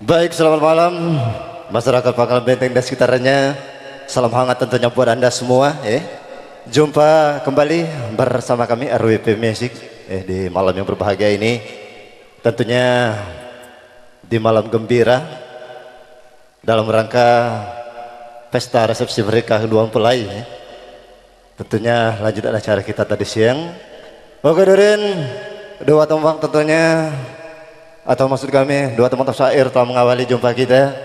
Baik, selamat malam masyarakat Pangkalan Benteng dan sekitarnya. Salam hangat tentunya buat Anda semua. Jumpa kembali bersama kami RWP Music di malam yang berbahagia ini. Tentunya di malam gembira dalam rangka pesta resepsi mereka kedua mempelai. Tentunya lanjutan acara kita tadi siang. Oke, Durin, dua tembang tentunya, atau maksud kami dua teman syair telah mengawali jumpa kita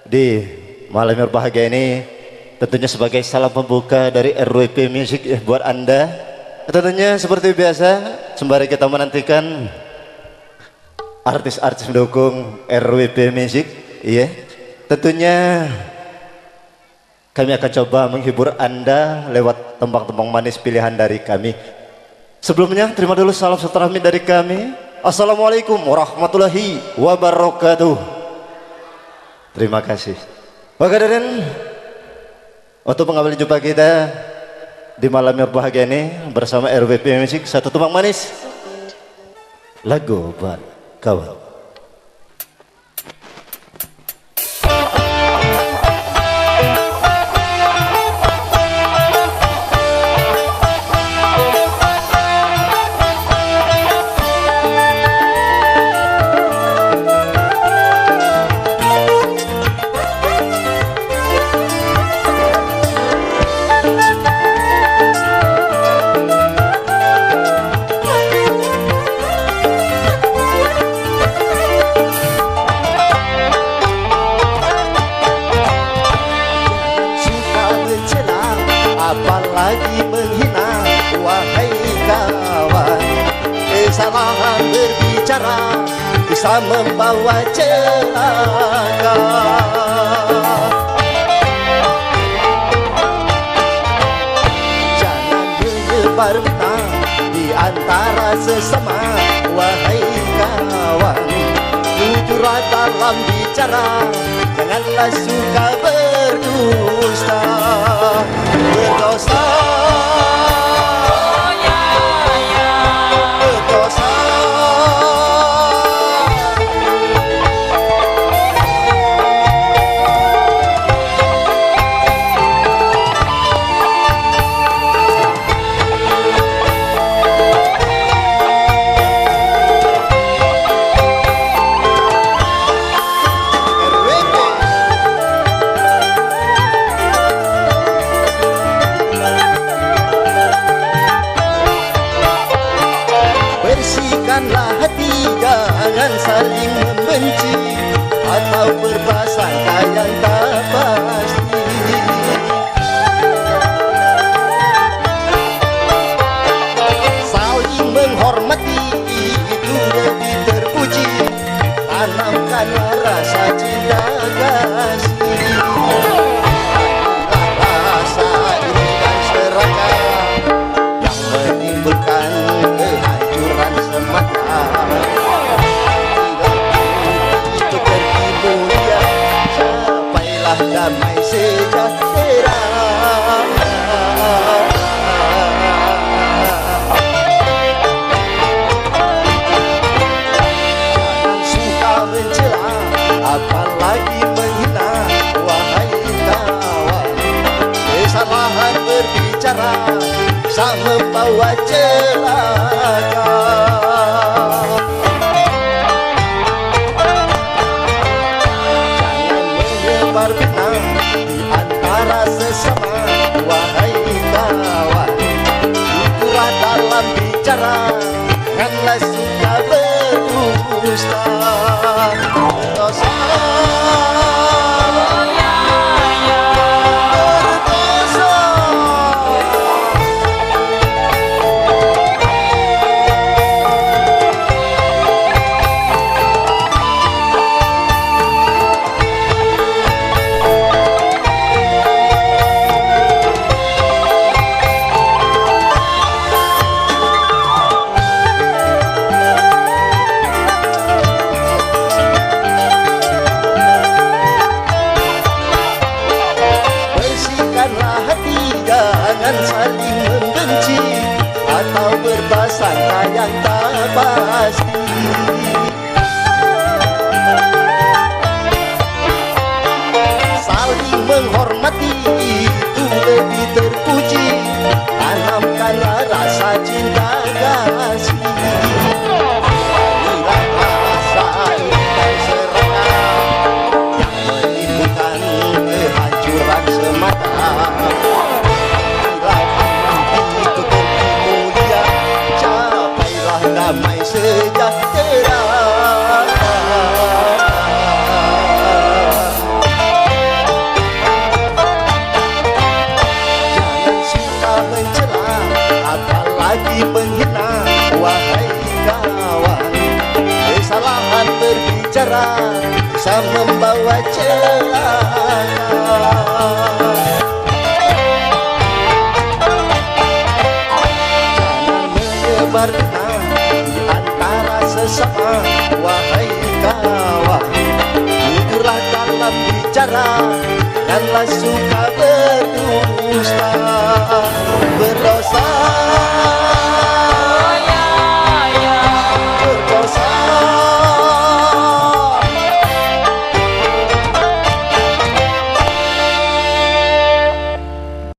di malam yang berbahagia ini. Tentunya sebagai salam pembuka dari RWP Music buat Anda. Tentunya seperti biasa sembari kita menantikan artis-artis mendukung RWP Music. Tentunya kami akan coba menghibur Anda lewat tembang-tembang manis pilihan dari kami. Sebelumnya terima dulu salam sejahtera dari kami. Assalamualaikum warahmatullahi wabarakatuh. Terima kasih. Oke, dan untuk mengawali jumpa kita di malam yang berbahagia ini bersama RWP Music, satu tembang manis lagu buat kawan. Apalagi menghina, wahai kawan. Kesalahan berbicara bisa membawa celaka. Jangan menyebar fitnah di antara sesama, wahai kawan. Jujurlah dalam bicara, janganlah suka berdusta. Berdosa, berdosa. Bersihkanlah hati, jangan saling membenci atau berprasangka yang tak pasti. Saling menghormati itu lebih terpuji. Tanamkanlah rasa cinta kasih. Rasa ikhlas serakah yang menimbulkan kehancuran semata. Itu pergi mulia, capailah damai sejahtera. Jangan suka mencela, apalagi menghina, wahai kawan. Kesalahan berbicara bisa membawa celaka. Jangan menyebar fitnah di antara sesama, wahai kawan. Jujurlah dalam bicara, janganlah suka berdusta. Berdosa, jangan saling membenci atau berprasangka yang tak pasti. bisa membawa celaka. Jangan menyebar fitnah di antara sesama, wahai kawan. Jujurlah dalam bicara, janganlah suka berdusta. Berdosa